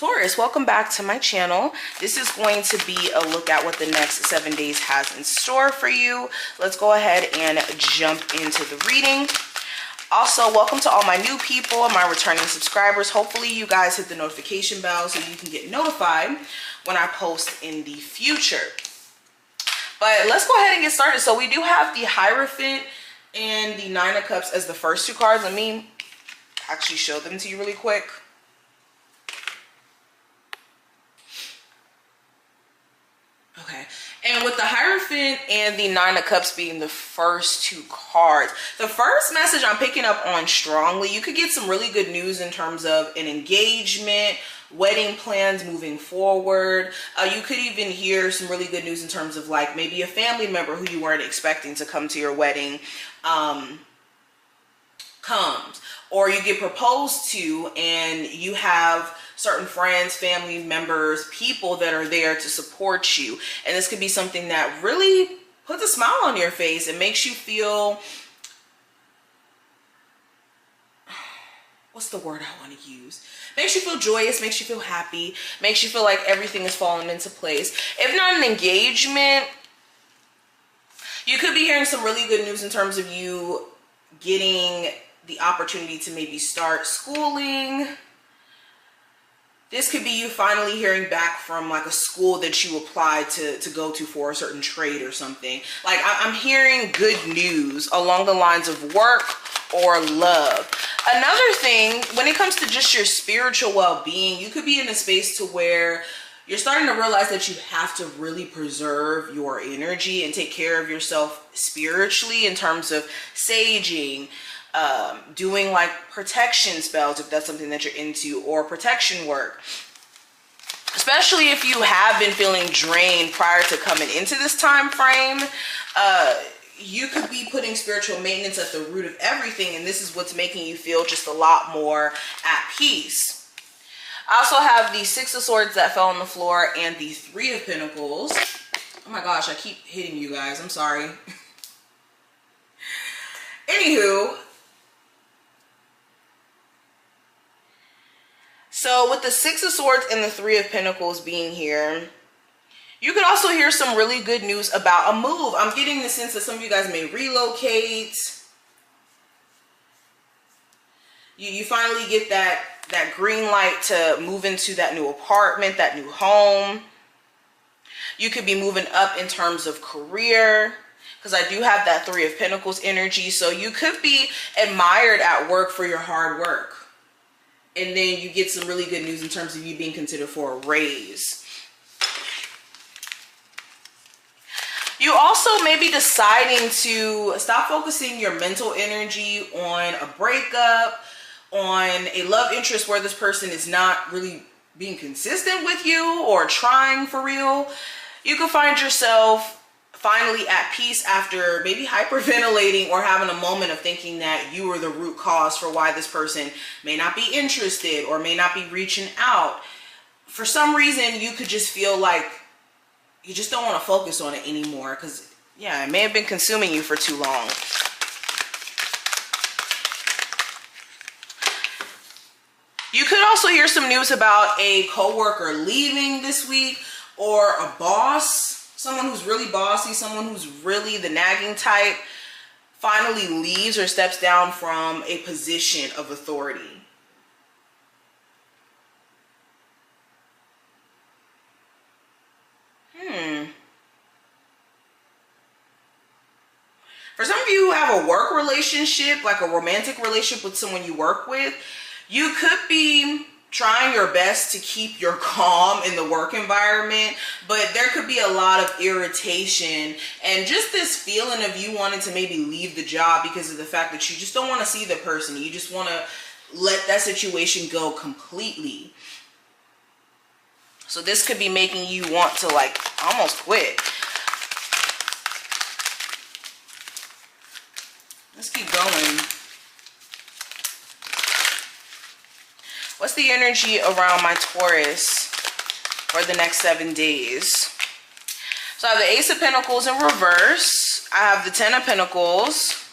Taurus, welcome back to my channel. This is going to be a look at what the next 7 days has in store for you. Let's go ahead and jump into the reading. Also, welcome to all my new people and my returning subscribers. Hopefully you guys hit the notification bell so you can get notified when I post in the future. But let's go ahead and get started. So we do have the Hierophant and the Nine of Cups as the first two cards. Let me actually show them to you really quick. Okay, and with the Hierophant and the Nine of Cups being the first two cards, the first message I'm picking up on strongly, you could get some really good news in terms of an engagement, wedding plans moving forward. You could even hear some really good news in terms of like maybe a family member who you weren't expecting to come to your wedding comes, or you get proposed to and you have certain friends, family members, people that are there to support you. And this could be something that really puts a smile on your face and makes you feel, what's the word I want to use? Makes you feel joyous, makes you feel happy, makes you feel like everything is falling into place. If not an engagement, you could be hearing some really good news in terms of you getting the opportunity to maybe start schooling. This could be you finally hearing back from like a school that you applied to go to for a certain trade or something. Like I'm hearing good news along the lines of work or love. Another thing, when it comes to just your spiritual well-being, you could be in a space to where you're starting to realize that you have to really preserve your energy and take care of yourself spiritually in terms of saging, doing like protection spells if that's something that you're into, or protection work. Especially if you have been feeling drained prior to coming into this time frame, you could be putting spiritual maintenance at the root of everything, and this is what's making you feel just a lot more at peace. I also have the Six of Swords that fell on the floor and the Three of Pentacles. Oh my gosh, I keep hitting you guys, I'm sorry. Anywho, so with the Six of Swords and the Three of Pentacles being here, you could also hear some really good news about a move. I'm getting the sense that some of you guys may relocate. You finally get that green light to move into that new apartment, that new home. You could be moving up in terms of career, because I do have that Three of Pentacles energy. So you could be admired at work for your hard work. And then you get some really good news in terms of you being considered for a raise. You also may be deciding to stop focusing your mental energy on a breakup, on a love interest where this person is not really being consistent with you or trying for real. You could find yourself finally at peace after maybe hyperventilating or having a moment of thinking that you were the root cause for why this person may not be interested or may not be reaching out. For some reason, you could just feel like you just don't want to focus on it anymore because, yeah, it may have been consuming you for too long. You could also hear some news about a coworker leaving this week, or a boss. Someone who's really bossy, someone who's really the nagging type, finally leaves or steps down from a position of authority. For some of you who have a work relationship, like a romantic relationship with someone you work with, you could be trying your best to keep your calm in the work environment, but there could be a lot of irritation and just this feeling of you wanting to maybe leave the job because of the fact that you just don't want to see the person. You just want to let that situation go completely. So this could be making you want to like almost quit. Let's keep going. What's the energy around my Taurus for the next 7 days? So I have the Ace of Pentacles in reverse. I have the Ten of Pentacles.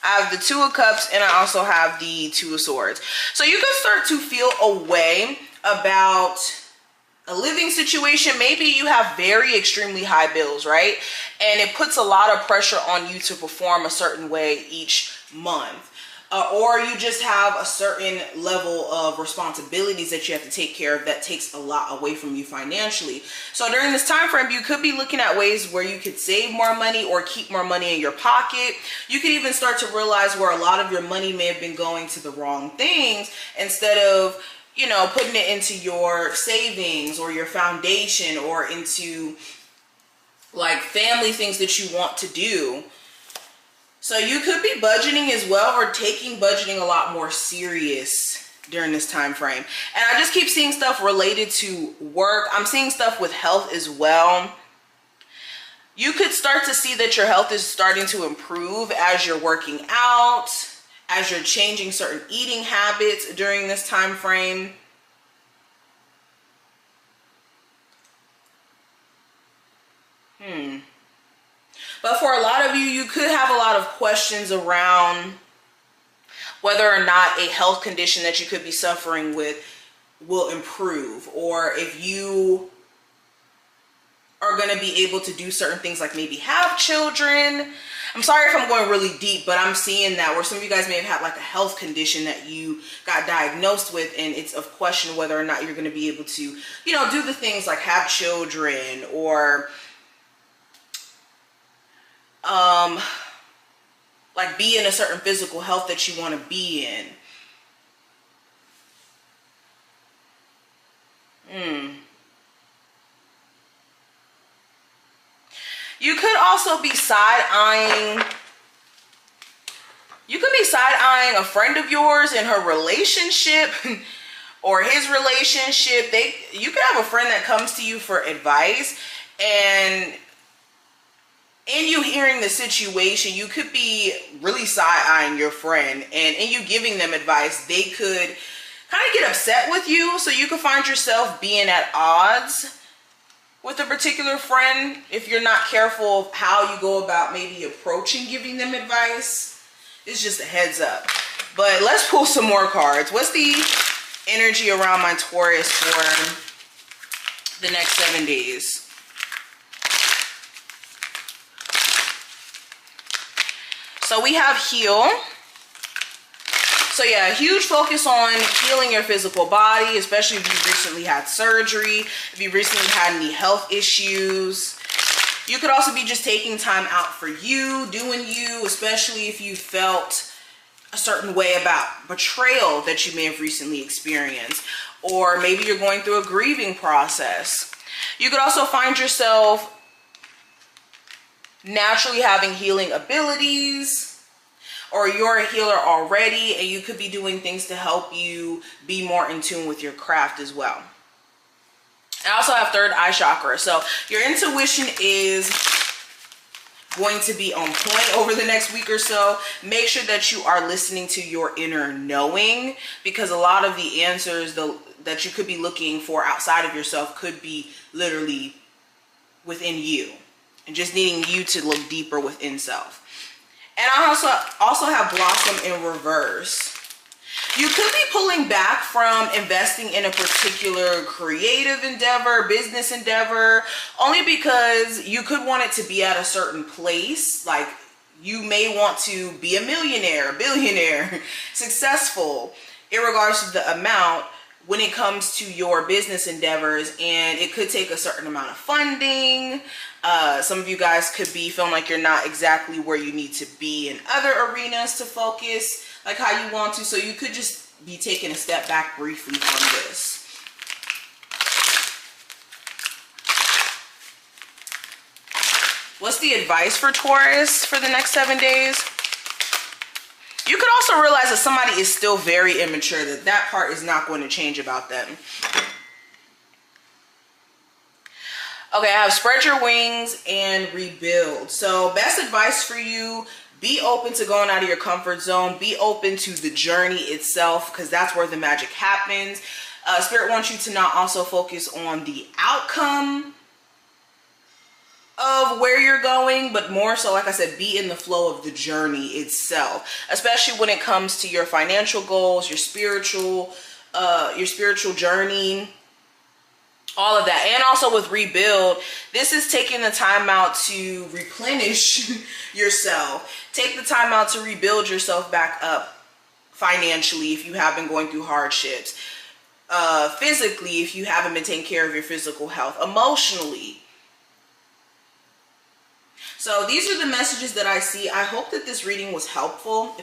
I have the Two of Cups, and I also have the Two of Swords. So you can start to feel a way about a living situation. Maybe you have very extremely high bills, right? And it puts a lot of pressure on you to perform a certain way each month. Or you just have a certain level of responsibilities that you have to take care of that takes a lot away from you financially. So during this time frame, you could be looking at ways where you could save more money or keep more money in your pocket. You could even start to realize where a lot of your money may have been going to the wrong things, instead of, you know, putting it into your savings or your foundation or into like family things that you want to do. So you could be budgeting as well, or taking budgeting a lot more serious during this time frame. And I just keep seeing stuff related to work. I'm seeing stuff with health as well. You could start to see that your health is starting to improve as you're working out, as you're changing certain eating habits during this time frame. But for a lot of you, you could have a lot of questions around whether or not a health condition that you could be suffering with will improve, or if you are going to be able to do certain things, like maybe have children. I'm sorry if I'm going really deep, but I'm seeing that where some of you guys may have had like a health condition that you got diagnosed with, and it's of question whether or not you're going to be able to, you know, do the things like have children, or like be in a certain physical health that you want to be in. You could also be side-eyeing. You could be side-eyeing a friend of yours in her relationship or his relationship. You could have a friend that comes to you for advice, and in you hearing the situation, you could be really side-eyeing your friend, and in you giving them advice, they could kind of get upset with you. So you could find yourself being at odds with a particular friend if you're not careful of how you go about maybe approaching giving them advice. It's just a heads up. But let's pull some more cards. What's the energy around my Taurus for the next 7 days? So we have heal. So yeah, a huge focus on healing your physical body, especially if you've recently had surgery, if you recently had any health issues. You could also be just taking time out for you, doing you, especially if you felt a certain way about betrayal that you may have recently experienced, or maybe you're going through a grieving process. You could also find yourself naturally having healing abilities, or you're a healer already and you could be doing things to help you be more in tune with your craft as well. I also have third eye chakra. So your intuition is going to be on point over the next week or so. Make sure that you are listening to your inner knowing, because a lot of the answers that you could be looking for outside of yourself could be literally within you, and just needing you to look deeper within self. And I also have Blossom in reverse. You could be pulling back from investing in a particular creative endeavor, business endeavor, only because you could want it to be at a certain place. Like you may want to be a millionaire, a billionaire, successful, in regards to the amount when it comes to your business endeavors, and it could take a certain amount of funding. Some of you guys could be feeling like you're not exactly where you need to be in other arenas to focus like how you want to. So you could just be taking a step back briefly from this. What's the advice for Taurus for the next 7 days? You could also realize that somebody is still very immature, that part is not going to change about them. Okay, I have spread your wings and rebuild. So best advice for you, be open to going out of your comfort zone. Be open to the journey itself, because that's where the magic happens. Spirit wants you to not also focus on the outcome of where you're going, but more so, like I said, be in the flow of the journey itself, especially when it comes to your financial goals, your spiritual your spiritual journey, all of that. And also with rebuild, this is taking the time out to replenish yourself. Take the time out to rebuild yourself back up financially if you have been going through hardships. Physically, if you haven't been taking care of your physical health. Emotionally. So these are the messages that I see. I hope that this reading was helpful.